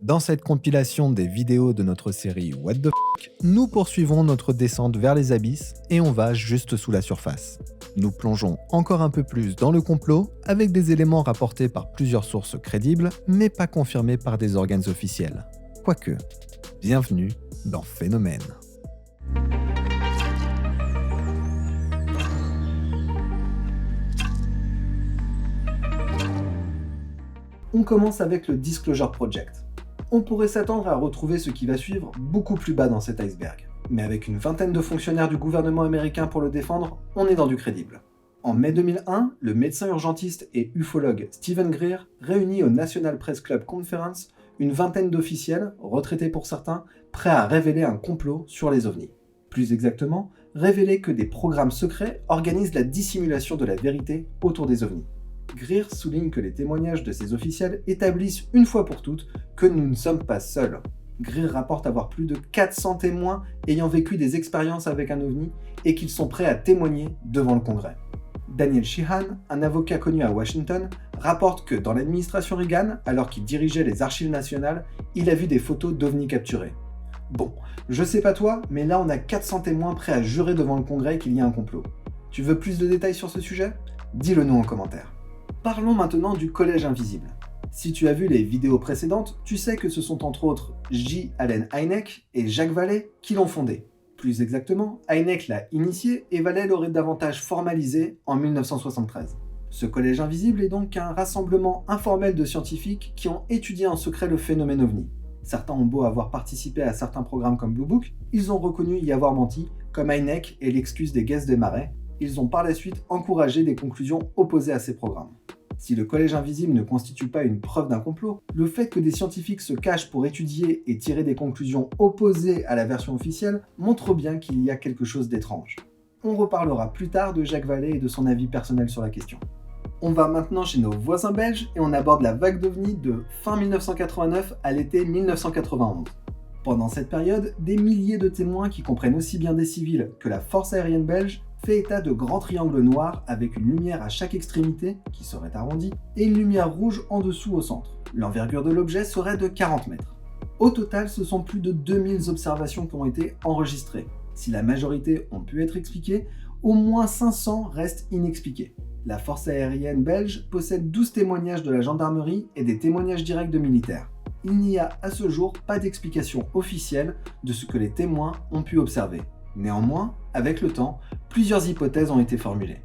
Dans cette compilation des vidéos de notre série What the F***, nous poursuivons notre descente vers les abysses et on va juste sous la surface. Nous plongeons encore un peu plus dans le complot avec des éléments rapportés par plusieurs sources crédibles mais pas confirmés par des organes officiels. Quoique, bienvenue dans Phénomène. On commence avec le Disclosure Project. On pourrait s'attendre à retrouver ce qui va suivre beaucoup plus bas dans cet iceberg. Mais avec une vingtaine de fonctionnaires du gouvernement américain pour le défendre, on est dans du crédible. En mai 2001, le médecin urgentiste et ufologue Stephen Greer réunit au National Press Club Conference une vingtaine d'officiels, retraités pour certains, prêts à révéler un complot sur les ovnis. Plus exactement, révéler que des programmes secrets organisent la dissimulation de la vérité autour des ovnis. Greer souligne que les témoignages de ces officiels établissent une fois pour toutes que nous ne sommes pas seuls. Greer rapporte avoir plus de 400 témoins ayant vécu des expériences avec un ovni et qu'ils sont prêts à témoigner devant le Congrès. Daniel Sheehan, un avocat connu à Washington, rapporte que dans l'administration Reagan, alors qu'il dirigeait les archives nationales, il a vu des photos d'ovnis capturés. Bon, je sais pas toi, mais là on a 400 témoins prêts à jurer devant le Congrès qu'il y a un complot. Tu veux plus de détails sur ce sujet ? Dis-le nous en commentaire. Parlons maintenant du Collège Invisible. Si tu as vu les vidéos précédentes, tu sais que ce sont entre autres J. Allen Hynek et Jacques Vallée qui l'ont fondé. Plus exactement, Hynek l'a initié et Vallée l'aurait davantage formalisé en 1973. Ce Collège Invisible est donc un rassemblement informel de scientifiques qui ont étudié en secret le phénomène ovni. Certains ont beau avoir participé à certains programmes comme Blue Book, ils ont reconnu y avoir menti, comme Hynek et l'excuse des gaz des marais. Ils ont par la suite encouragé des conclusions opposées à ces programmes. Si le Collège Invisible ne constitue pas une preuve d'un complot, le fait que des scientifiques se cachent pour étudier et tirer des conclusions opposées à la version officielle montre bien qu'il y a quelque chose d'étrange. On reparlera plus tard de Jacques Vallée et de son avis personnel sur la question. On va maintenant chez nos voisins belges et on aborde la vague d'ovnis de fin 1989 à l'été 1991. Pendant cette période, des milliers de témoins qui comprennent aussi bien des civils que la force aérienne belge fait état de grands triangles noirs avec une lumière à chaque extrémité, qui serait arrondie, et une lumière rouge en dessous au centre. L'envergure de l'objet serait de 40 mètres. Au total, ce sont plus de 2000 observations qui ont été enregistrées. Si la majorité ont pu être expliquées, au moins 500 restent inexpliquées. La force aérienne belge possède 12 témoignages de la gendarmerie et des témoignages directs de militaires. Il n'y a à ce jour pas d'explication officielle de ce que les témoins ont pu observer. Néanmoins, avec le temps, plusieurs hypothèses ont été formulées.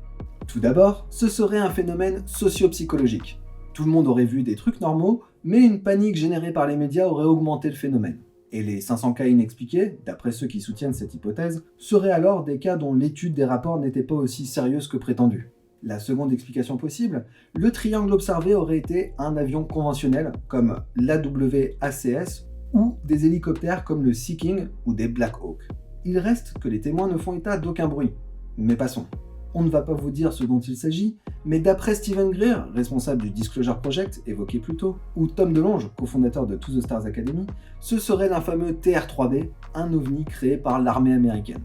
Tout d'abord, ce serait un phénomène socio-psychologique. Tout le monde aurait vu des trucs normaux, mais une panique générée par les médias aurait augmenté le phénomène. Et les 500 cas inexpliqués, d'après ceux qui soutiennent cette hypothèse, seraient alors des cas dont l'étude des rapports n'était pas aussi sérieuse que prétendu. La seconde explication possible, le triangle observé aurait été un avion conventionnel comme l'AWACS ou des hélicoptères comme le Sea King ou des Black Hawk. Il reste que les témoins ne font état d'aucun bruit. Mais passons. On ne va pas vous dire ce dont il s'agit, mais d'après Stephen Greer, responsable du Disclosure Project évoqué plus tôt, ou Tom DeLonge, cofondateur de To The Stars Academy, ce serait l'infameux TR-3B, un ovni créé par l'armée américaine.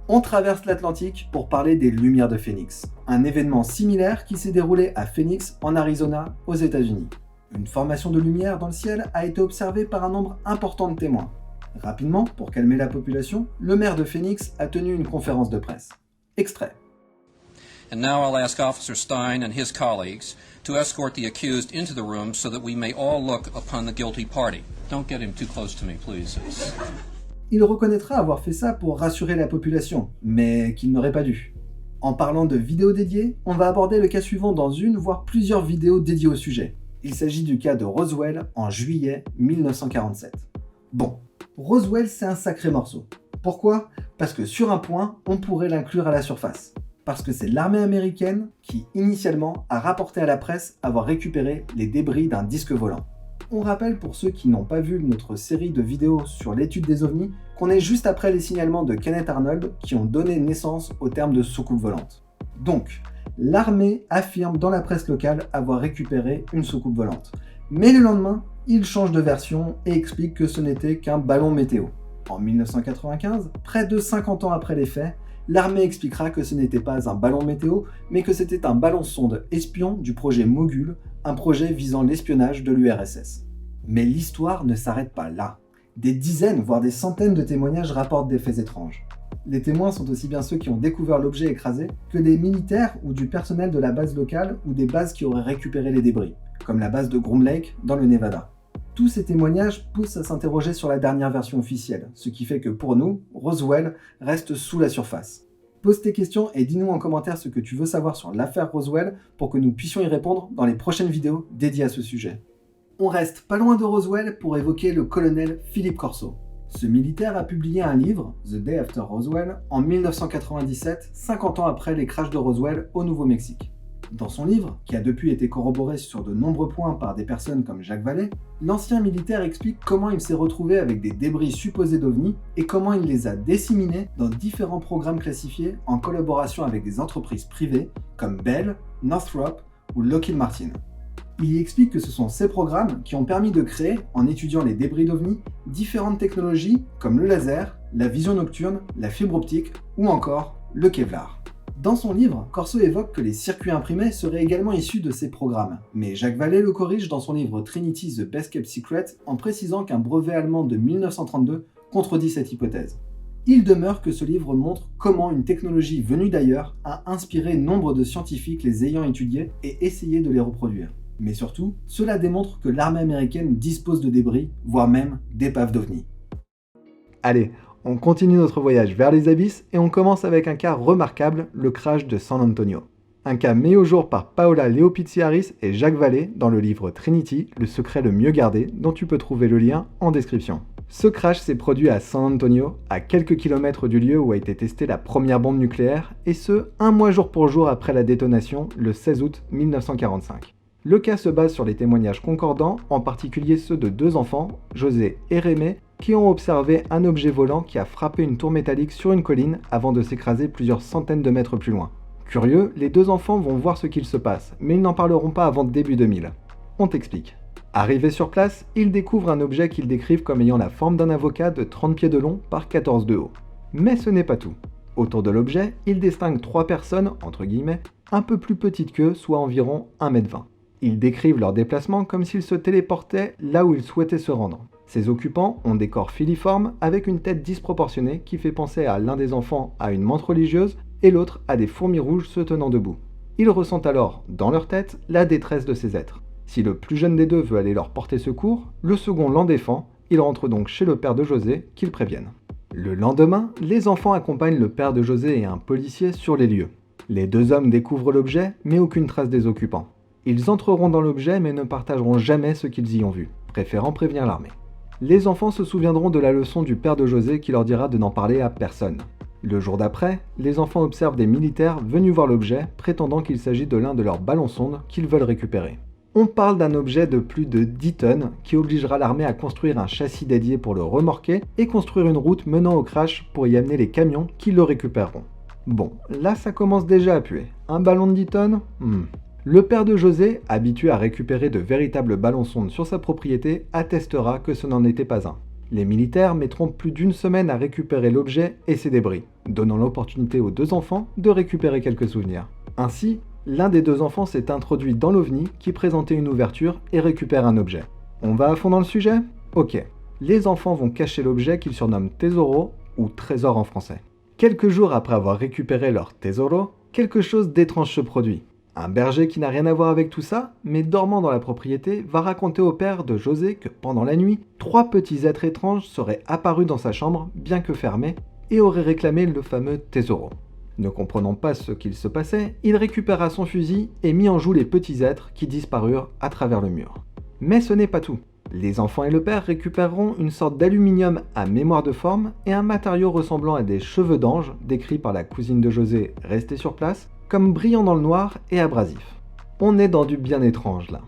On traverse l'Atlantique pour parler des Lumières de Phoenix, un événement similaire qui s'est déroulé à Phoenix, en Arizona, aux États-Unis. Une formation de lumière dans le ciel a été observée par un nombre important de témoins. Rapidement, pour calmer la population, le maire de Phoenix a tenu une conférence de presse. Extrait. And now I'll ask Officer Stein and his colleagues to escort the accused into the room so that we may all look upon the guilty party. Don't get him too close to me, please. Il reconnaîtra avoir fait ça pour rassurer la population, mais qu'il n'aurait pas dû. En parlant de vidéos dédiées, on va aborder le cas suivant dans une, voire plusieurs vidéos dédiées au sujet. Il s'agit du cas de Roswell en juillet 1947. Bon, Roswell c'est un sacré morceau. Pourquoi ? Parce que sur un point, on pourrait l'inclure à la surface. Parce que c'est l'armée américaine qui, initialement, a rapporté à la presse avoir récupéré les débris d'un disque volant. On rappelle pour ceux qui n'ont pas vu notre série de vidéos sur l'étude des ovnis qu'on est juste après les signalements de Kenneth Arnold qui ont donné naissance au terme de soucoupe volante. Donc, l'armée affirme dans la presse locale avoir récupéré une soucoupe volante. Mais le lendemain, il change de version et explique que ce n'était qu'un ballon météo. En 1995, près de 50 ans après les faits, l'armée expliquera que ce n'était pas un ballon météo, mais que c'était un ballon-sonde espion du projet Mogul, un projet visant l'espionnage de l'URSS. Mais l'histoire ne s'arrête pas là. Des dizaines, voire des centaines de témoignages rapportent des faits étranges. Les témoins sont aussi bien ceux qui ont découvert l'objet écrasé que des militaires ou du personnel de la base locale ou des bases qui auraient récupéré les débris, comme la base de Groom Lake dans le Nevada. Tous ces témoignages poussent à s'interroger sur la dernière version officielle, ce qui fait que pour nous, Roswell reste sous la surface. Pose tes questions et dis-nous en commentaire ce que tu veux savoir sur l'affaire Roswell pour que nous puissions y répondre dans les prochaines vidéos dédiées à ce sujet. On reste pas loin de Roswell pour évoquer le colonel Philip Corso. Ce militaire a publié un livre, The Day After Roswell, en 1997, 50 ans après les crashs de Roswell au Nouveau-Mexique. Dans son livre, qui a depuis été corroboré sur de nombreux points par des personnes comme Jacques Vallée, l'ancien militaire explique comment il s'est retrouvé avec des débris supposés d'OVNI et comment il les a disséminés dans différents programmes classifiés en collaboration avec des entreprises privées comme Bell, Northrop ou Lockheed Martin. Il y explique que ce sont ces programmes qui ont permis de créer, en étudiant les débris d'OVNI, différentes technologies comme le laser, la vision nocturne, la fibre optique ou encore le Kevlar. Dans son livre, Corso évoque que les circuits imprimés seraient également issus de ces programmes, mais Jacques Vallée le corrige dans son livre Trinity The Best Kept Secret en précisant qu'un brevet allemand de 1932 contredit cette hypothèse. Il demeure que ce livre montre comment une technologie venue d'ailleurs a inspiré nombre de scientifiques les ayant étudiés et essayé de les reproduire. Mais surtout, cela démontre que l'armée américaine dispose de débris, voire même d'épaves d'OVNI. Allez, on continue notre voyage vers les abysses et on commence avec un cas remarquable, le crash de San Antonio. Un cas mis au jour par Paola Leopizi-Harris et Jacques Vallée dans le livre Trinity, le secret le mieux gardé, dont tu peux trouver le lien en description. Ce crash s'est produit à San Antonio, à quelques kilomètres du lieu où a été testée la première bombe nucléaire, et ce, un mois jour pour jour après la détonation, le 16 août 1945. Le cas se base sur les témoignages concordants, en particulier ceux de deux enfants, José et Rémé, qui ont observé un objet volant qui a frappé une tour métallique sur une colline avant de s'écraser plusieurs centaines de mètres plus loin. Curieux, les deux enfants vont voir ce qu'il se passe, mais ils n'en parleront pas avant début 2000. On t'explique. Arrivés sur place, ils découvrent un objet qu'ils décrivent comme ayant la forme d'un avocat de 30 pieds de long par 14 de haut. Mais ce n'est pas tout. Autour de l'objet, ils distinguent trois personnes, entre guillemets, un peu plus petites qu'eux, soit environ 1,20 m. Ils décrivent leur déplacement comme s'ils se téléportaient là où ils souhaitaient se rendre. Ces occupants ont des corps filiformes avec une tête disproportionnée qui fait penser à l'un des enfants à une menthe religieuse et l'autre à des fourmis rouges se tenant debout. Ils ressentent alors, dans leur tête, la détresse de ces êtres. Si le plus jeune des deux veut aller leur porter secours, le second l'en défend, ils rentrent donc chez le père de José qu'ils préviennent. Le lendemain, les enfants accompagnent le père de José et un policier sur les lieux. Les deux hommes découvrent l'objet, mais aucune trace des occupants. Ils entreront dans l'objet mais ne partageront jamais ce qu'ils y ont vu, préférant prévenir l'armée. Les enfants se souviendront de la leçon du père de José qui leur dira de n'en parler à personne. Le jour d'après, les enfants observent des militaires venus voir l'objet, prétendant qu'il s'agit de l'un de leurs ballons-sondes qu'ils veulent récupérer. On parle d'un objet de plus de 10 tonnes qui obligera l'armée à construire un châssis dédié pour le remorquer et construire une route menant au crash pour y amener les camions qui le récupéreront. Bon, là ça commence déjà à puer. Un ballon de 10 tonnes Le père de José, habitué à récupérer de véritables ballons-sondes sur sa propriété, attestera que ce n'en était pas un. Les militaires mettront plus d'une semaine à récupérer l'objet et ses débris, donnant l'opportunité aux deux enfants de récupérer quelques souvenirs. Ainsi, l'un des deux enfants s'est introduit dans l'OVNI qui présentait une ouverture et récupère un objet. On va à fond dans le sujet ? Ok. Les enfants vont cacher l'objet qu'ils surnomment Tesoro, ou trésor en français. Quelques jours après avoir récupéré leur Tesoro, quelque chose d'étrange se produit. Un berger qui n'a rien à voir avec tout ça, mais dormant dans la propriété, va raconter au père de José que pendant la nuit, 3 petits êtres étranges seraient apparus dans sa chambre, bien que fermée, et auraient réclamé le fameux Tesoro. Ne comprenant pas ce qu'il se passait, il récupéra son fusil et mit en joue les petits êtres qui disparurent à travers le mur. Mais ce n'est pas tout. Les enfants et le père récupéreront une sorte d'aluminium à mémoire de forme et un matériau ressemblant à des cheveux d'ange, décrit par la cousine de José restée sur place, comme brillant dans le noir et abrasif. On est dans du bien étrange là.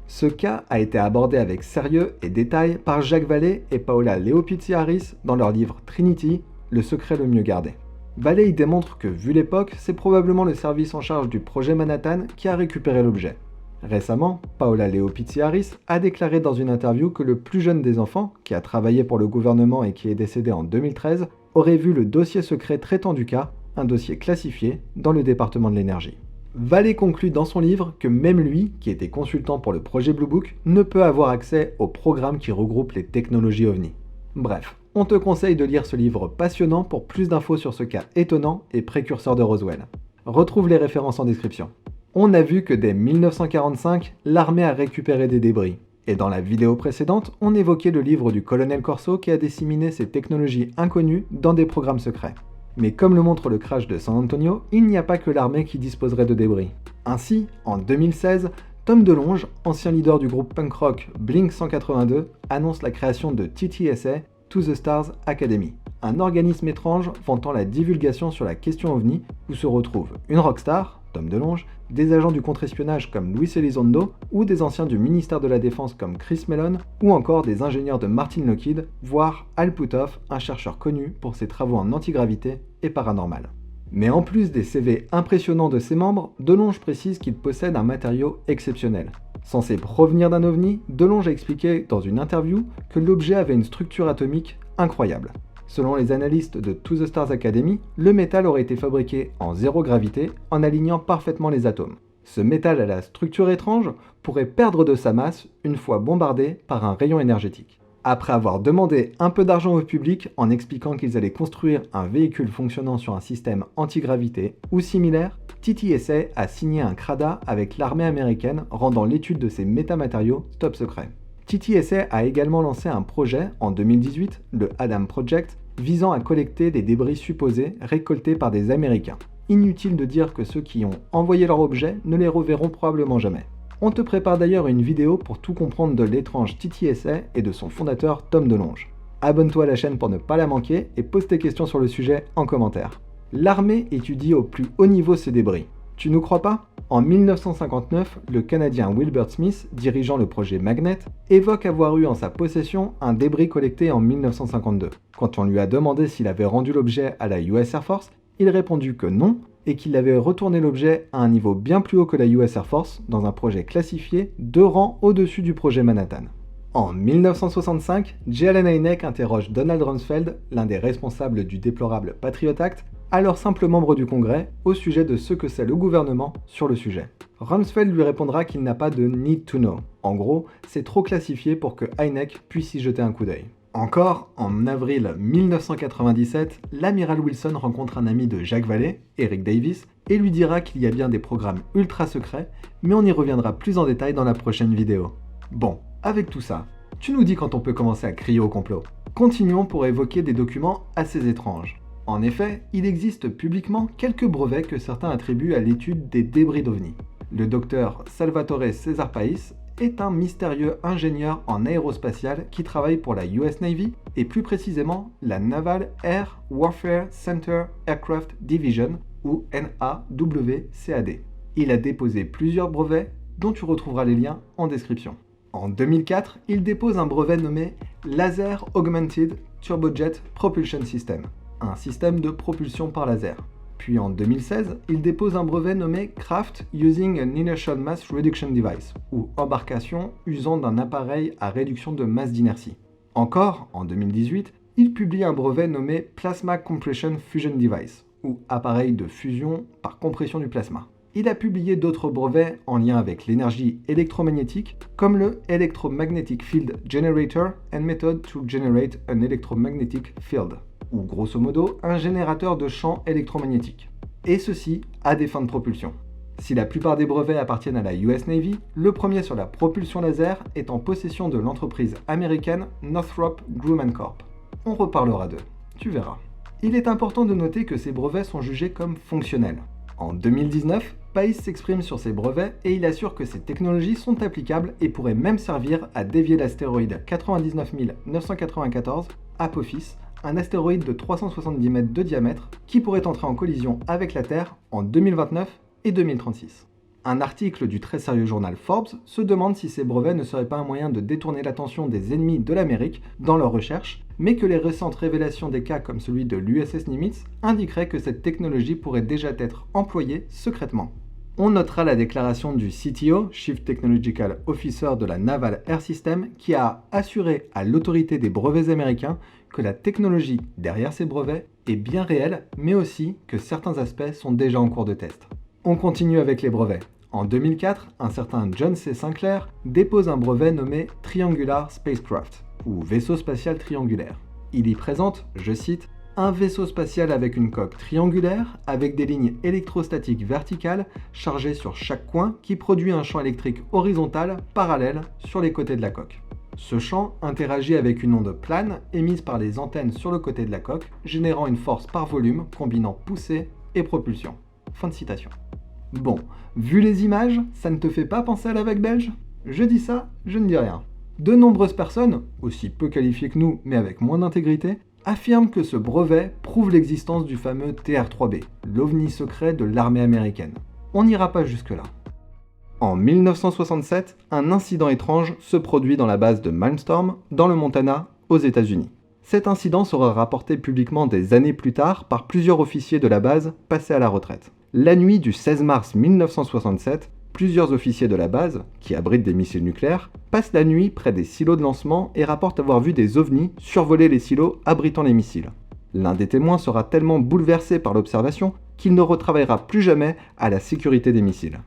Ce cas a été abordé avec sérieux et détail par Jacques Vallée et Paola Leopizi-Harris dans leur livre Trinity, le secret le mieux gardé. Vallée y démontre que, vu l'époque, c'est probablement le service en charge du projet Manhattan qui a récupéré l'objet. Récemment, Paola Leopizi-Harris a déclaré dans une interview que le plus jeune des enfants, qui a travaillé pour le gouvernement et qui est décédé en 2013, aurait vu le dossier secret traitant du cas, un dossier classifié, dans le département de l'énergie. Vallée conclut dans son livre que même lui, qui était consultant pour le projet Blue Book, ne peut avoir accès au programme qui regroupe les technologies OVNI. Bref, on te conseille de lire ce livre passionnant pour plus d'infos sur ce cas étonnant et précurseur de Roswell. Retrouve les références en description. On a vu que dès 1945, l'armée a récupéré des débris. Et dans la vidéo précédente, on évoquait le livre du colonel Corso qui a disséminé ces technologies inconnues dans des programmes secrets. Mais comme le montre le crash de San Antonio, il n'y a pas que l'armée qui disposerait de débris. Ainsi, en 2016, Tom DeLonge, ancien leader du groupe punk rock Blink-182, annonce la création de TTSA, To the Stars Academy, un organisme étrange vantant la divulgation sur la question OVNI où se retrouvent une rockstar, Tom DeLonge, des agents du contre-espionnage comme Luis Elizondo ou des anciens du ministère de la Défense comme Chris Mellon ou encore des ingénieurs de Martin Lockheed, voire Al Puthoff, un chercheur connu pour ses travaux en antigravité et paranormal. Mais en plus des CV impressionnants de ses membres, DeLonge précise qu'il possède un matériau exceptionnel. Censé provenir d'un ovni, DeLonge a expliqué dans une interview que l'objet avait une structure atomique incroyable. Selon les analystes de To the Stars Academy, le métal aurait été fabriqué en zéro gravité en alignant parfaitement les atomes. Ce métal à la structure étrange pourrait perdre de sa masse une fois bombardé par un rayon énergétique. Après avoir demandé un peu d'argent au public en expliquant qu'ils allaient construire un véhicule fonctionnant sur un système antigravité ou similaire, TTSA a signé un CRADA avec l'armée américaine rendant l'étude de ces métamatériaux top secret. TTSA a également lancé un projet en 2018, le Adam Project, visant à collecter des débris supposés récoltés par des Américains. Inutile de dire que ceux qui ont envoyé leur objet ne les reverront probablement jamais. On te prépare d'ailleurs une vidéo pour tout comprendre de l'étrange TTSA et de son fondateur Tom DeLonge. Abonne-toi à la chaîne pour ne pas la manquer et pose tes questions sur le sujet en commentaire. L'armée étudie au plus haut niveau ces débris. Tu nous crois pas ? En 1959, le Canadien Wilbert Smith, dirigeant le projet Magnet, évoque avoir eu en sa possession un débris collecté en 1952. Quand on lui a demandé s'il avait rendu l'objet à la US Air Force, il répondit que non, et qu'il avait retourné l'objet à un niveau bien plus haut que la US Air Force dans un projet classifié 2 rangs au-dessus du projet Manhattan. En 1965, J. Allen Hynek interroge Donald Rumsfeld, l'un des responsables du déplorable Patriot Act, alors simple membre du Congrès, au sujet de ce que c'est le gouvernement sur le sujet. Rumsfeld lui répondra qu'il n'a pas de need to know. En gros, c'est trop classifié pour que Hynek puisse y jeter un coup d'œil. Encore, en avril 1997, l'amiral Wilson rencontre un ami de Jacques Vallée, Eric Davis, et lui dira qu'il y a bien des programmes ultra secrets, mais on y reviendra plus en détail dans la prochaine vidéo. Bon, avec tout ça, tu nous dis quand on peut commencer à crier au complot. Continuons pour évoquer des documents assez étranges. En effet, il existe publiquement quelques brevets que certains attribuent à l'étude des débris d'OVNI. Le docteur Salvatore Cesar Pais est un mystérieux ingénieur en aérospatial qui travaille pour la US Navy et plus précisément la Naval Air Warfare Center Aircraft Division ou NAWCAD. Il a déposé plusieurs brevets dont tu retrouveras les liens en description. En 2004, il dépose un brevet nommé Laser Augmented Turbojet Propulsion System, un système de propulsion par laser. Puis en 2016, il dépose un brevet nommé Craft Using an Inertial Mass Reduction Device, ou embarcation usant d'un appareil à réduction de masse d'inertie. Encore, en 2018, il publie un brevet nommé Plasma Compression Fusion Device, ou appareil de fusion par compression du plasma. Il a publié d'autres brevets en lien avec l'énergie électromagnétique, comme le Electromagnetic Field Generator and Method to Generate an Electromagnetic Field, ou grosso modo un générateur de champs électromagnétiques, et ceci à des fins de propulsion. Si la plupart des brevets appartiennent à la US Navy, le premier sur la propulsion laser est en possession de l'entreprise américaine Northrop Grumman Corp. On reparlera d'eux, tu verras. Il est important de noter que ces brevets sont jugés comme fonctionnels. En 2019, Pais s'exprime sur ces brevets et il assure que ces technologies sont applicables et pourraient même servir à dévier l'astéroïde 99 994 Apophis, un astéroïde de 370 mètres de diamètre qui pourrait entrer en collision avec la Terre en 2029 et 2036. Un article du très sérieux journal Forbes se demande si ces brevets ne seraient pas un moyen de détourner l'attention des ennemis de l'Amérique dans leurs recherches, mais que les récentes révélations des cas comme celui de l'USS Nimitz indiqueraient que cette technologie pourrait déjà être employée secrètement. On notera la déclaration du CTO, Chief Technological Officer de la Naval Air System, qui a assuré à l'autorité des brevets américains que la technologie derrière ces brevets est bien réelle, mais aussi que certains aspects sont déjà en cours de test. On continue avec les brevets. En 2004, un certain John C. Sinclair dépose un brevet nommé Triangular Spacecraft, ou vaisseau spatial triangulaire. Il y présente, je cite, un vaisseau spatial avec une coque triangulaire, avec des lignes électrostatiques verticales chargées sur chaque coin qui produit un champ électrique horizontal parallèle sur les côtés de la coque. Ce champ interagit avec une onde plane émise par les antennes sur le côté de la coque, générant une force par volume combinant poussée et propulsion. Fin de citation. Bon, vu les images, ça ne te fait pas penser à la vague belge ? Je dis ça, je ne dis rien. De nombreuses personnes, aussi peu qualifiées que nous mais avec moins d'intégrité, affirment que ce brevet prouve l'existence du fameux TR-3B, l'OVNI secret de l'armée américaine. On n'ira pas jusque-là. En 1967, un incident étrange se produit dans la base de Malmstorm, dans le Montana, aux États-Unis. Cet incident sera rapporté publiquement des années plus tard par plusieurs officiers de la base passés à la retraite. La nuit du 16 mars 1967, plusieurs officiers de la base, qui abritent des missiles nucléaires, passent la nuit près des silos de lancement et rapportent avoir vu des ovnis survoler les silos abritant les missiles. L'un des témoins sera tellement bouleversé par l'observation qu'il ne retravaillera plus jamais à la sécurité des missiles.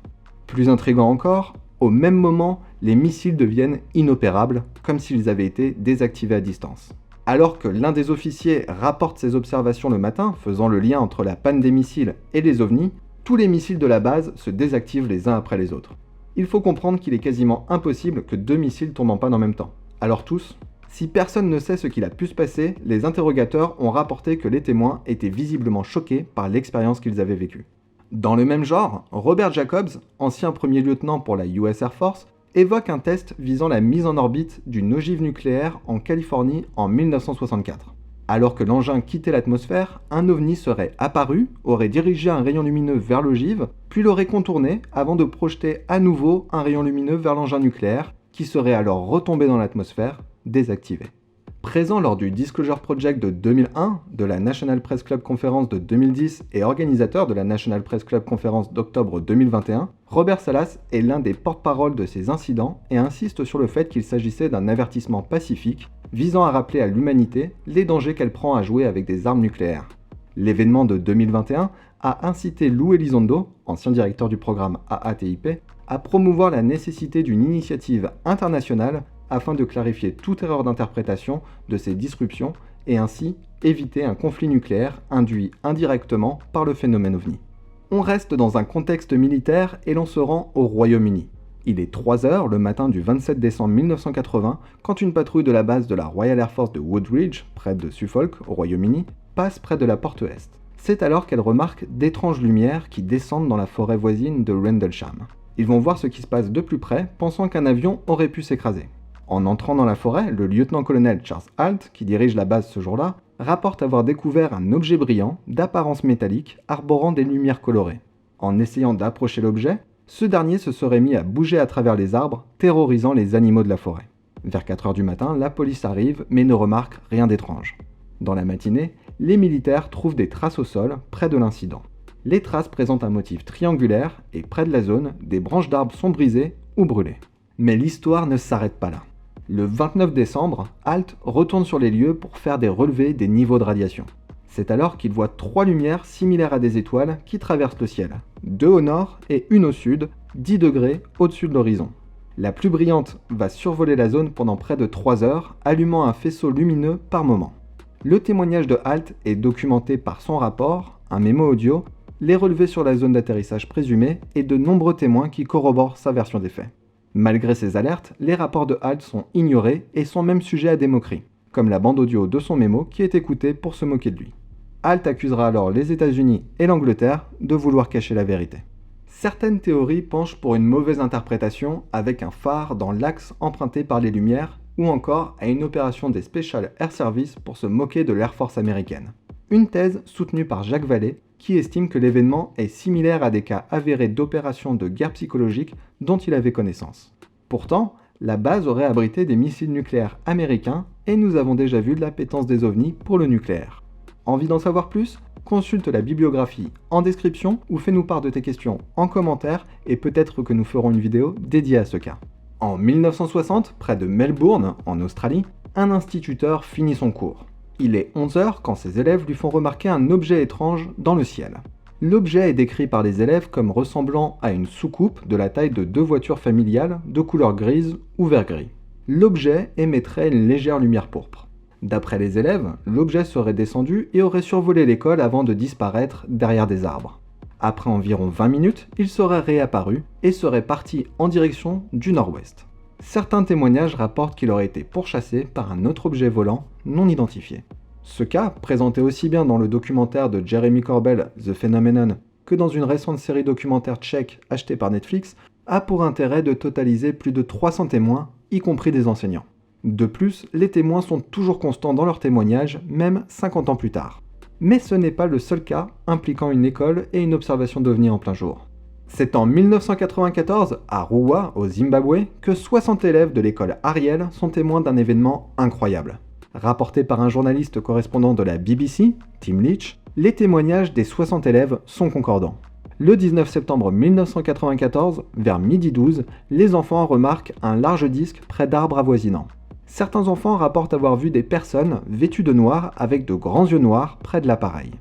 Plus intriguant encore, au même moment, les missiles deviennent inopérables, comme s'ils avaient été désactivés à distance. Alors que l'un des officiers rapporte ses observations le matin, faisant le lien entre la panne des missiles et les ovnis, tous les missiles de la base se désactivent les uns après les autres. Il faut comprendre qu'il est quasiment impossible que 2 missiles tombent en panne en même temps. Alors tous, si personne ne sait ce qu'il a pu se passer, les interrogateurs ont rapporté que les témoins étaient visiblement choqués par l'expérience qu'ils avaient vécue. Dans le même genre, Robert Jacobs, ancien premier lieutenant pour la US Air Force, évoque un test visant la mise en orbite d'une ogive nucléaire en Californie en 1964. Alors que l'engin quittait l'atmosphère, un ovni serait apparu, aurait dirigé un rayon lumineux vers l'ogive, puis l'aurait contourné avant de projeter à nouveau un rayon lumineux vers l'engin nucléaire, qui serait alors retombé dans l'atmosphère, désactivé. Présent lors du Disclosure Project de 2001, de la National Press Club Conference de 2010 et organisateur de la National Press Club Conference d'octobre 2021, Robert Salas est l'un des porte-parole de ces incidents et insiste sur le fait qu'il s'agissait d'un avertissement pacifique visant à rappeler à l'humanité les dangers qu'elle prend à jouer avec des armes nucléaires. L'événement de 2021 a incité Lou Elizondo, ancien directeur du programme AATIP, à promouvoir la nécessité d'une initiative internationale afin de clarifier toute erreur d'interprétation de ces disruptions et ainsi éviter un conflit nucléaire induit indirectement par le phénomène OVNI. On reste dans un contexte militaire et l'on se rend au Royaume-Uni. Il est 3h le matin du 27 décembre 1980 quand une patrouille de la base de la Royal Air Force de Woodridge, près de Suffolk, au Royaume-Uni, passe près de la porte Est. C'est alors qu'elle remarque d'étranges lumières qui descendent dans la forêt voisine de Rendlesham. Ils vont voir ce qui se passe de plus près, pensant qu'un avion aurait pu s'écraser. En entrant dans la forêt, le lieutenant-colonel Charles Halt, qui dirige la base ce jour-là, rapporte avoir découvert un objet brillant, d'apparence métallique, arborant des lumières colorées. En essayant d'approcher l'objet, ce dernier se serait mis à bouger à travers les arbres, terrorisant les animaux de la forêt. Vers 4h du matin, la police arrive, mais ne remarque rien d'étrange. Dans la matinée, les militaires trouvent des traces au sol, près de l'incident. Les traces présentent un motif triangulaire, et près de la zone, des branches d'arbres sont brisées ou brûlées. Mais l'histoire ne s'arrête pas là. Le 29 décembre, Halt retourne sur les lieux pour faire des relevés des niveaux de radiation. C'est alors qu'il voit 3 lumières similaires à des étoiles qui traversent le ciel. 2 au nord et une au sud, 10 degrés au-dessus de l'horizon. La plus brillante va survoler la zone pendant près de 3 heures, allumant un faisceau lumineux par moment. Le témoignage de Halt est documenté par son rapport, un mémo audio, les relevés sur la zone d'atterrissage présumée et de nombreux témoins qui corroborent sa version des faits. Malgré ces alertes, les rapports de Halt sont ignorés et sont même sujets à des moqueries, comme la bande audio de son mémo qui est écoutée pour se moquer de lui. Halt accusera alors les États-Unis et l'Angleterre de vouloir cacher la vérité. Certaines théories penchent pour une mauvaise interprétation avec un phare dans l'axe emprunté par les lumières ou encore à une opération des Special Air Service pour se moquer de l'Air Force américaine. Une thèse soutenue par Jacques Vallée qui estime que l'événement est similaire à des cas avérés d'opérations de guerre psychologique dont il avait connaissance. Pourtant, la base aurait abrité des missiles nucléaires américains et nous avons déjà vu de l'appétence des ovnis pour le nucléaire. Envie d'en savoir plus ? Consulte la bibliographie en description ou fais-nous part de tes questions en commentaire et peut-être que nous ferons une vidéo dédiée à ce cas. En 1960, près de Melbourne, en Australie, un instituteur finit son cours. Il est 11h quand ses élèves lui font remarquer un objet étrange dans le ciel. L'objet est décrit par les élèves comme ressemblant à une soucoupe de la taille de 2 voitures familiales de couleur grise ou vert-gris. L'objet émettrait une légère lumière pourpre. D'après les élèves, l'objet serait descendu et aurait survolé l'école avant de disparaître derrière des arbres. Après environ 20 minutes, il serait réapparu et serait parti en direction du nord-ouest. Certains témoignages rapportent qu'il aurait été pourchassé par un autre objet volant non identifié. Ce cas, présenté aussi bien dans le documentaire de Jeremy Corbell, The Phenomenon, que dans une récente série documentaire tchèque achetée par Netflix, a pour intérêt de totaliser plus de 300 témoins, y compris des enseignants. De plus, les témoins sont toujours constants dans leurs témoignages, même 50 ans plus tard. Mais ce n'est pas le seul cas impliquant une école et une observation d'OVNI en plein jour. C'est en 1994, à Ruwa, au Zimbabwe, que 60 élèves de l'école Ariel sont témoins d'un événement incroyable. Rapporté par un journaliste correspondant de la BBC, Tim Leach, les témoignages des 60 élèves sont concordants. Le 19 septembre 1994, vers 12h12, les enfants remarquent un large disque près d'arbres avoisinants. Certains enfants rapportent avoir vu des personnes vêtues de noir avec de grands yeux noirs près de l'appareil.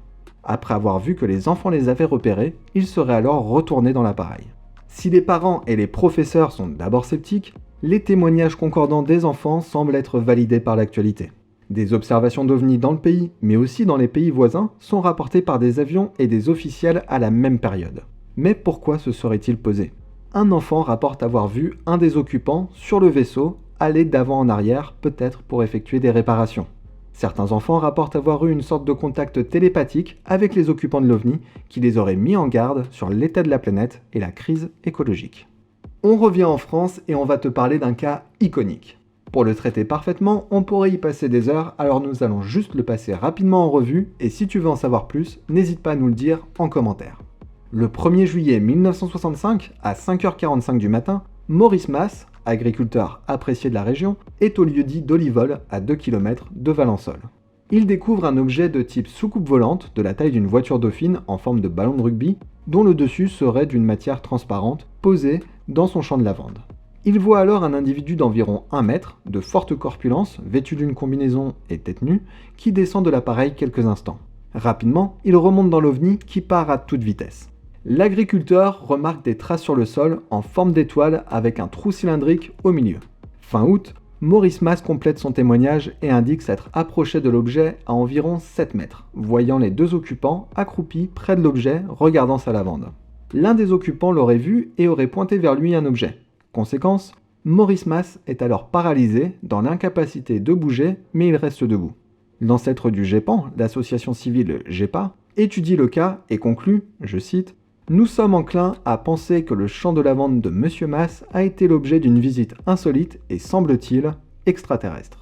Après avoir vu que les enfants les avaient repérés, ils seraient alors retournés dans l'appareil. Si les parents et les professeurs sont d'abord sceptiques, les témoignages concordants des enfants semblent être validés par l'actualité. Des observations d'OVNI dans le pays, mais aussi dans les pays voisins, sont rapportées par des avions et des officiels à la même période. Mais pourquoi se serait-il posé ? Un enfant rapporte avoir vu un des occupants sur le vaisseau aller d'avant en arrière, peut-être pour effectuer des réparations. Certains enfants rapportent avoir eu une sorte de contact télépathique avec les occupants de l'OVNI qui les auraient mis en garde sur l'état de la planète et la crise écologique. On revient en France et on va te parler d'un cas iconique. Pour le traiter parfaitement, on pourrait y passer des heures, alors nous allons juste le passer rapidement en revue, et si tu veux en savoir plus, n'hésite pas à nous le dire en commentaire. Le 1er juillet 1965, à 5h45 du matin, Maurice Mas, agriculteur apprécié de la région, est au lieu-dit d'Olivol, à 2 km de Valençol. Il découvre un objet de type soucoupe volante, de la taille d'une voiture dauphine en forme de ballon de rugby, dont le dessus serait d'une matière transparente, posée dans son champ de lavande. Il voit alors un individu d'environ 1 mètre, de forte corpulence, vêtu d'une combinaison et tête nue, qui descend de l'appareil quelques instants. Rapidement, il remonte dans l'OVNI qui part à toute vitesse. L'agriculteur remarque des traces sur le sol en forme d'étoile avec un trou cylindrique au milieu. Fin août, Maurice Mas complète son témoignage et indique s'être approché de l'objet à environ 7 mètres, voyant les 2 occupants accroupis près de l'objet regardant sa lavande. L'un des occupants l'aurait vu et aurait pointé vers lui un objet. Conséquence, Maurice Mas est alors paralysé, dans l'incapacité de bouger, mais il reste debout. L'ancêtre du GEPAN, l'association civile GEPA, étudie le cas et conclut, je cite, « Nous sommes enclins à penser que le champ de lavande de M. Mas a été l'objet d'une visite insolite et, semble-t-il, extraterrestre. »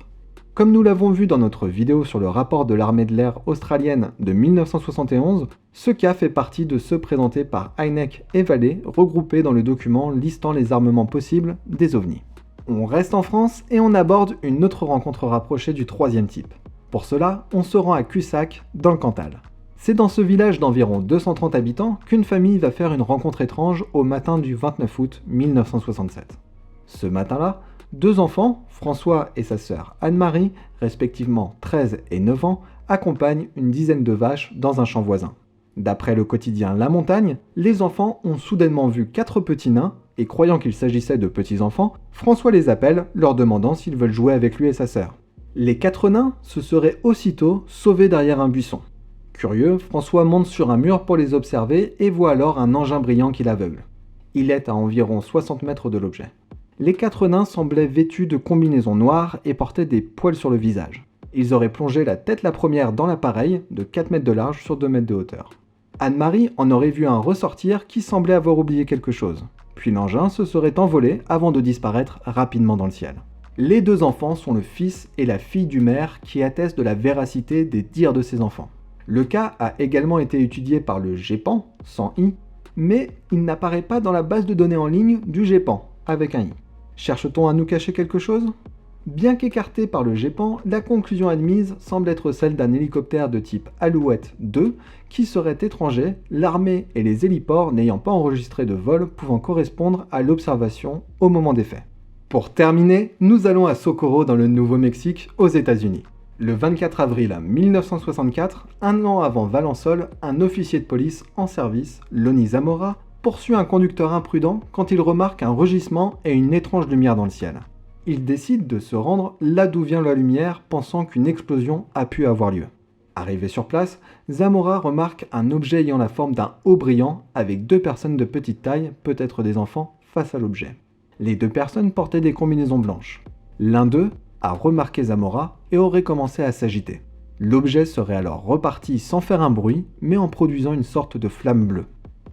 Comme nous l'avons vu dans notre vidéo sur le rapport de l'armée de l'air australienne de 1971, ce cas fait partie de ceux présentés par Hynek et Vallée, regroupés dans le document listant les armements possibles des OVNI. On reste en France et on aborde une autre rencontre rapprochée du 3e type. Pour cela, on se rend à Cussac, dans le Cantal. C'est dans ce village d'environ 230 habitants qu'une famille va faire une rencontre étrange au matin du 29 août 1967. Ce matin-là, 2 enfants, François et sa sœur Anne-Marie, respectivement 13 et 9 ans, accompagnent une dizaine de vaches dans un champ voisin. D'après le quotidien La Montagne, les enfants ont soudainement vu 4 petits nains, et croyant qu'il s'agissait de petits enfants, François les appelle, leur demandant s'ils veulent jouer avec lui et sa sœur. Les 4 nains se seraient aussitôt sauvés derrière un buisson. Curieux, François monte sur un mur pour les observer et voit alors un engin brillant qui l'aveugle. Il est à environ 60 mètres de l'objet. Les 4 nains semblaient vêtus de combinaisons noires et portaient des poils sur le visage. Ils auraient plongé la tête la première dans l'appareil, de 4 mètres de large sur 2 mètres de hauteur. Anne-Marie en aurait vu un ressortir qui semblait avoir oublié quelque chose. Puis l'engin se serait envolé avant de disparaître rapidement dans le ciel. Les 2 enfants sont le fils et la fille du maire qui attestent de la véracité des dires de ces enfants. Le cas a également été étudié par le GEPAN, sans i, mais il n'apparaît pas dans la base de données en ligne du GEPAN, avec un i. Cherche-t-on à nous cacher quelque chose ? Bien qu'écartée par le GEPAN, la conclusion admise semble être celle d'un hélicoptère de type Alouette 2 qui serait étranger, l'armée et les héliports n'ayant pas enregistré de vol pouvant correspondre à l'observation au moment des faits. Pour terminer, nous allons à Socorro dans le Nouveau-Mexique, aux États-Unis. Le 24 avril 1964, un an avant Valensole, un officier de police en service, Lonnie Zamora, poursuit un conducteur imprudent quand il remarque un rugissement et une étrange lumière dans le ciel. Il décide de se rendre là d'où vient la lumière, pensant qu'une explosion a pu avoir lieu. Arrivé sur place, Zamora remarque un objet ayant la forme d'un haut brillant avec deux personnes de petite taille, peut-être des enfants, face à l'objet. Les deux personnes portaient des combinaisons blanches. L'un d'eux a remarqué Zamora et aurait commencé à s'agiter. L'objet serait alors reparti sans faire un bruit, mais en produisant une sorte de flamme bleue.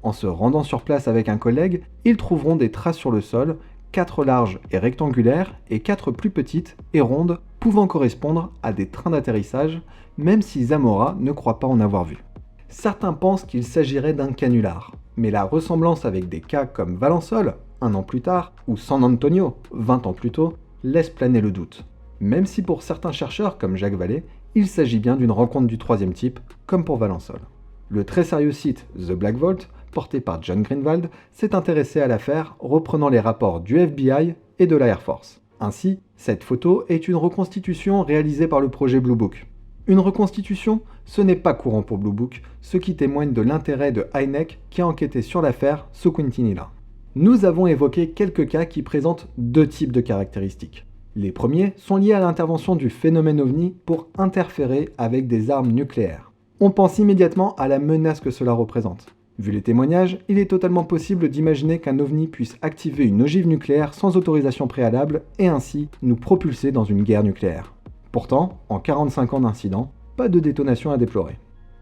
En se rendant sur place avec un collègue, ils trouveront des traces sur le sol, 4 larges et rectangulaires et 4 plus petites et rondes, pouvant correspondre à des trains d'atterrissage, même si Zamora ne croit pas en avoir vu. Certains pensent qu'il s'agirait d'un canular, mais la ressemblance avec des cas comme Valensole, un an plus tard, ou San Antonio, 20 ans plus tôt, laisse planer le doute. Même si pour certains chercheurs comme Jacques Vallée, il s'agit bien d'une rencontre du troisième type, comme pour Valensole. Le très sérieux site The Black Vault, porté par John Greenwald, s'est intéressé à l'affaire, reprenant les rapports du FBI et de la Air Force. Ainsi, cette photo est une reconstitution réalisée par le projet Blue Book. Une reconstitution, ce n'est pas courant pour Blue Book, ce qui témoigne de l'intérêt de Hynek qui a enquêté sur l'affaire sous Quintinilla. Nous avons évoqué quelques cas qui présentent deux types de caractéristiques. Les premiers sont liés à l'intervention du phénomène OVNI pour interférer avec des armes nucléaires. On pense immédiatement à la menace que cela représente. Vu les témoignages, il est totalement possible d'imaginer qu'un OVNI puisse activer une ogive nucléaire sans autorisation préalable et ainsi nous propulser dans une guerre nucléaire. Pourtant, en 45 ans d'incident, pas de détonation à déplorer.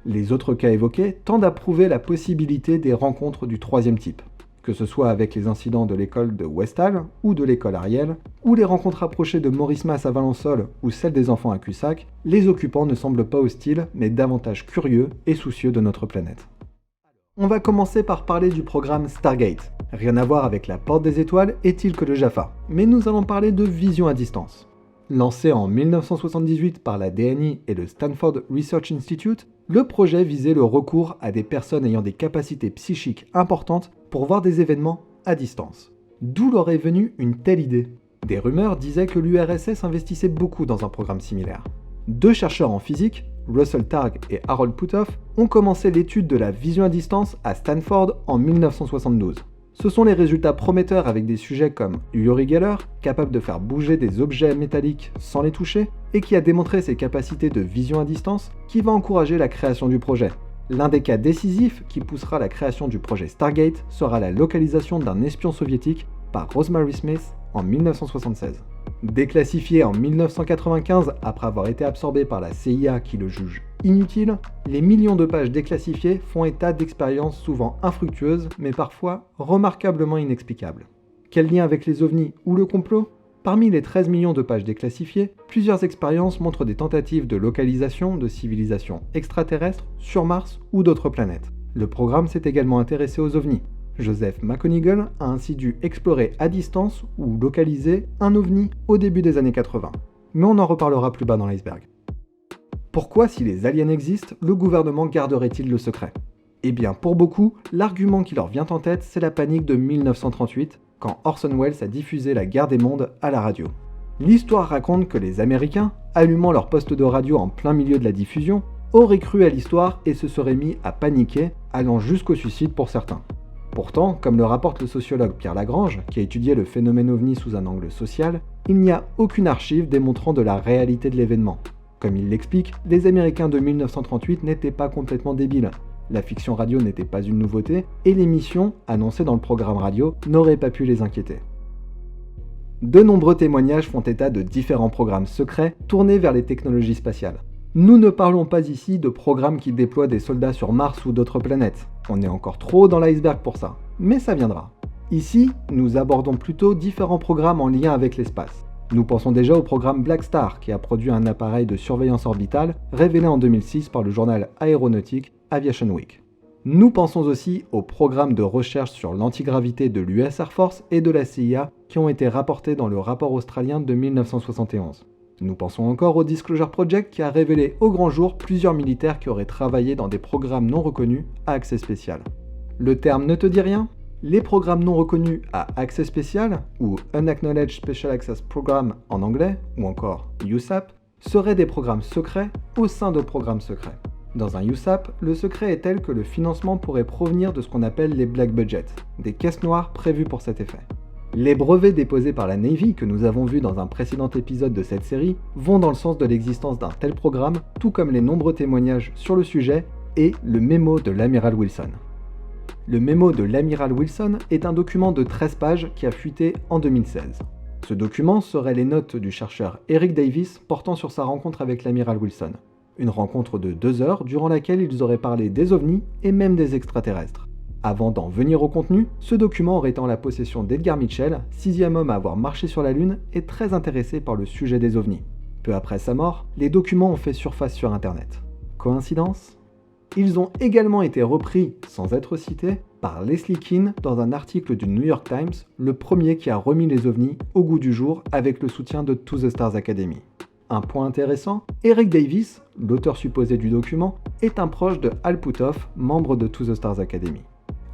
Les autres cas évoqués tendent à prouver la possibilité des rencontres du troisième type. Que ce soit avec les incidents de l'école de Westall ou de l'école Ariel, ou les rencontres approchées de Maurice Mas à Valensole ou celles des enfants à Cussac, les occupants ne semblent pas hostiles, mais davantage curieux et soucieux de notre planète. On va commencer par parler du programme Stargate. Rien à voir avec la Porte des Étoiles est-il que le Jaffa, mais nous allons parler de vision à distance. Lancé en 1978 par la DNI et le Stanford Research Institute, le projet visait le recours à des personnes ayant des capacités psychiques importantes pour voir des événements à distance. D'où leur est venue une telle idée. Des rumeurs disaient que l'URSS investissait beaucoup dans un programme similaire. Deux chercheurs en physique, Russell Targ et Harold Puthoff, ont commencé l'étude de la vision à distance à Stanford en 1972. Ce sont les résultats prometteurs avec des sujets comme Uri Geller, capable de faire bouger des objets métalliques sans les toucher, et qui a démontré ses capacités de vision à distance, qui va encourager la création du projet. L'un des cas décisifs qui poussera la création du projet Stargate sera la localisation d'un espion soviétique par Rosemary Smith en 1976. Déclassifié en 1995 après avoir été absorbé par la CIA qui le juge inutile, les millions de pages déclassifiées font état d'expériences souvent infructueuses mais parfois remarquablement inexplicables. Quel lien avec les ovnis ou le complot ? Parmi les 13 millions de pages déclassifiées, plusieurs expériences montrent des tentatives de localisation de civilisations extraterrestres sur Mars ou d'autres planètes. Le programme s'est également intéressé aux ovnis. Joseph McConigal a ainsi dû explorer à distance ou localiser un ovni au début des années 80. Mais on en reparlera plus bas dans l'iceberg. Pourquoi, si les aliens existent, le gouvernement garderait-il le secret ? Eh bien, pour beaucoup, l'argument qui leur vient en tête, c'est la panique de 1938, quand Orson Welles a diffusé La Guerre des Mondes à la radio. L'histoire raconte que les Américains, allumant leur poste de radio en plein milieu de la diffusion, auraient cru à l'histoire et se seraient mis à paniquer, allant jusqu'au suicide pour certains. Pourtant, comme le rapporte le sociologue Pierre Lagrange, qui a étudié le phénomène OVNI sous un angle social, il n'y a aucune archive démontrant de la réalité de l'événement. Comme il l'explique, les Américains de 1938 n'étaient pas complètement débiles. La fiction radio n'était pas une nouveauté, et l'émission, annoncée dans le programme radio, n'aurait pas pu les inquiéter. De nombreux témoignages font état de différents programmes secrets tournés vers les technologies spatiales. Nous ne parlons pas ici de programmes qui déploient des soldats sur Mars ou d'autres planètes. On est encore trop haut dans l'iceberg pour ça, mais ça viendra. Ici, nous abordons plutôt différents programmes en lien avec l'espace. Nous pensons déjà au programme Black Star qui a produit un appareil de surveillance orbitale révélé en 2006 par le journal aéronautique Aviation Week. Nous pensons aussi aux programmes de recherche sur l'antigravité de l'US Air Force et de la CIA qui ont été rapportés dans le rapport australien de 1971. Nous pensons encore au Disclosure Project qui a révélé au grand jour plusieurs militaires qui auraient travaillé dans des programmes non reconnus à accès spécial. Le terme ne te dit rien ? Les programmes non reconnus à accès spécial, ou Unacknowledged Special Access Program en anglais, ou encore USAP, seraient des programmes secrets au sein de programmes secrets. Dans un USAP, le secret est tel que le financement pourrait provenir de ce qu'on appelle les black budgets, des caisses noires prévues pour cet effet. Les brevets déposés par la Navy, que nous avons vus dans un précédent épisode de cette série, vont dans le sens de l'existence d'un tel programme, tout comme les nombreux témoignages sur le sujet et le mémo de l'amiral Wilson. Le mémo de l'amiral Wilson est un document de 13 pages qui a fuité en 2016. Ce document serait les notes du chercheur Eric Davis portant sur sa rencontre avec l'amiral Wilson. Une rencontre de 2 heures durant laquelle ils auraient parlé des ovnis et même des extraterrestres. Avant d'en venir au contenu, ce document aurait été en la possession d'Edgar Mitchell, 6e homme à avoir marché sur la Lune et très intéressé par le sujet des ovnis. Peu après sa mort, les documents ont fait surface sur Internet. Coïncidence ? Ils ont également été repris, sans être cités, par Leslie Kean dans un article du New York Times, le premier qui a remis les ovnis au goût du jour avec le soutien de To the Stars Academy. Un point intéressant, Eric Davis, l'auteur supposé du document, est un proche de Hal Puthoff, membre de To the Stars Academy.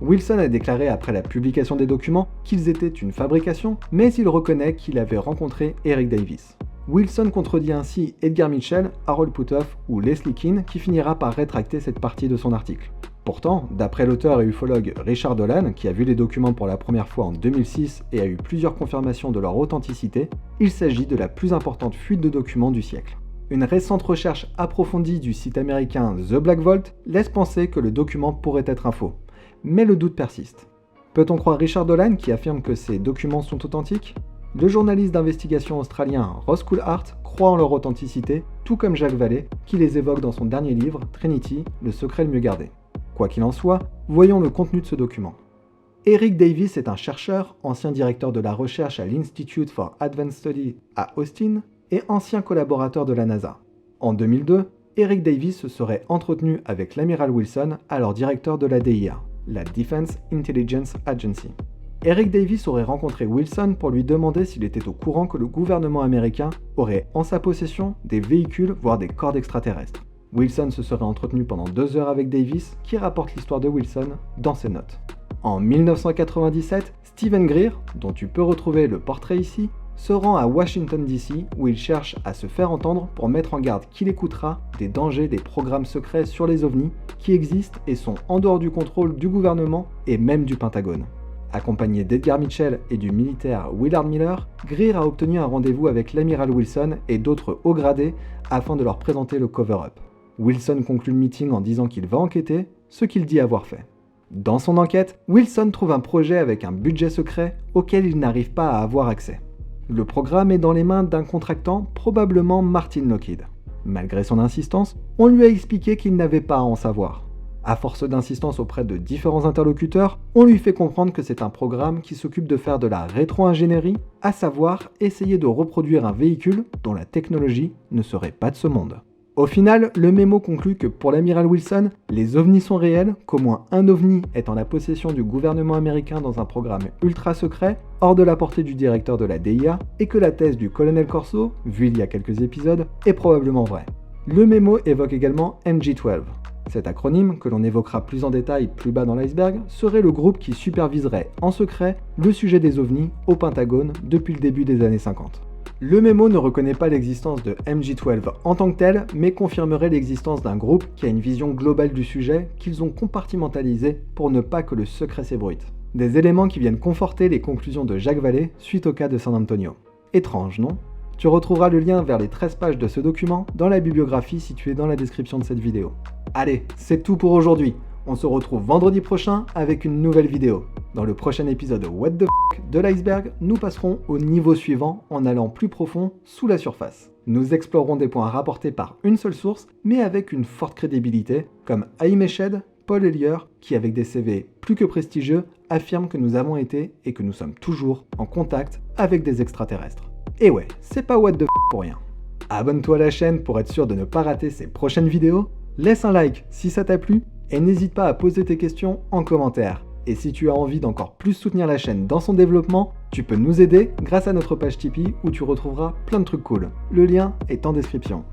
Wilson a déclaré après la publication des documents qu'ils étaient une fabrication, mais il reconnaît qu'il avait rencontré Eric Davis. Wilson contredit ainsi Edgar Mitchell, Harold Puthoff ou Leslie Kean qui finira par rétracter cette partie de son article. Pourtant, d'après l'auteur et ufologue Richard Dolan, qui a vu les documents pour la première fois en 2006 et a eu plusieurs confirmations de leur authenticité, il s'agit de la plus importante fuite de documents du siècle. Une récente recherche approfondie du site américain The Black Vault laisse penser que le document pourrait être un faux. Mais le doute persiste. Peut-on croire Richard Dolan qui affirme que ces documents sont authentiques ? Le journaliste d'investigation australien Ross Coulthart croit en leur authenticité, tout comme Jacques Vallée, qui les évoque dans son dernier livre, Trinity, le secret le mieux gardé. Quoi qu'il en soit, voyons le contenu de ce document. Eric Davis est un chercheur, ancien directeur de la recherche à l'Institute for Advanced Study à Austin et ancien collaborateur de la NASA. En 2002, Eric Davis se serait entretenu avec l'amiral Wilson, alors directeur de la DIA, la Defense Intelligence Agency. Eric Davis aurait rencontré Wilson pour lui demander s'il était au courant que le gouvernement américain aurait en sa possession des véhicules, voire des corps d'extraterrestres. Wilson se serait entretenu pendant 2 heures avec Davis, qui rapporte l'histoire de Wilson dans ses notes. En 1997, Stephen Greer, dont tu peux retrouver le portrait ici, se rend à Washington DC où il cherche à se faire entendre pour mettre en garde qui l'écoutera des dangers des programmes secrets sur les ovnis qui existent et sont en dehors du contrôle du gouvernement et même du Pentagone. Accompagné d'Edgar Mitchell et du militaire Willard Miller, Greer a obtenu un rendez-vous avec l'amiral Wilson et d'autres hauts gradés afin de leur présenter le cover-up. Wilson conclut le meeting en disant qu'il va enquêter, ce qu'il dit avoir fait. Dans son enquête, Wilson trouve un projet avec un budget secret auquel il n'arrive pas à avoir accès. Le programme est dans les mains d'un contractant, probablement Martin Lockheed. Malgré son insistance, on lui a expliqué qu'il n'avait pas à en savoir. À force d'insistance auprès de différents interlocuteurs, on lui fait comprendre que c'est un programme qui s'occupe de faire de la rétro-ingénierie, à savoir essayer de reproduire un véhicule dont la technologie ne serait pas de ce monde. Au final, le mémo conclut que pour l'amiral Wilson, les ovnis sont réels, qu'au moins un ovni est en la possession du gouvernement américain dans un programme ultra secret, hors de la portée du directeur de la DIA, et que la thèse du colonel Corso, vue il y a quelques épisodes, est probablement vraie. Le mémo évoque également MG-12. Cet acronyme, que l'on évoquera plus en détail plus bas dans l'iceberg, serait le groupe qui superviserait en secret le sujet des ovnis au Pentagone depuis le début des années 50. Le mémo ne reconnaît pas l'existence de MG-12 en tant que tel, mais confirmerait l'existence d'un groupe qui a une vision globale du sujet qu'ils ont compartimentalisé pour ne pas que le secret s'ébruite. Des éléments qui viennent conforter les conclusions de Jacques Vallée suite au cas de San Antonio. Étrange, non ? Tu retrouveras le lien vers les 13 pages de ce document dans la bibliographie située dans la description de cette vidéo. Allez, c'est tout pour aujourd'hui. On se retrouve vendredi prochain avec une nouvelle vidéo. Dans le prochain épisode What the f*** de l'iceberg, nous passerons au niveau suivant en allant plus profond sous la surface. Nous explorerons des points rapportés par une seule source, mais avec une forte crédibilité, comme Haïm Eshed, Paul Hellyer, qui avec des CV plus que prestigieux, affirment que nous avons été et que nous sommes toujours en contact avec des extraterrestres. Et ouais, c'est pas what the f*** pour rien. Abonne-toi à la chaîne pour être sûr de ne pas rater ces prochaines vidéos, laisse un like si ça t'a plu, et n'hésite pas à poser tes questions en commentaire. Et si tu as envie d'encore plus soutenir la chaîne dans son développement, tu peux nous aider grâce à notre page Tipeee où tu retrouveras plein de trucs cool. Le lien est en description.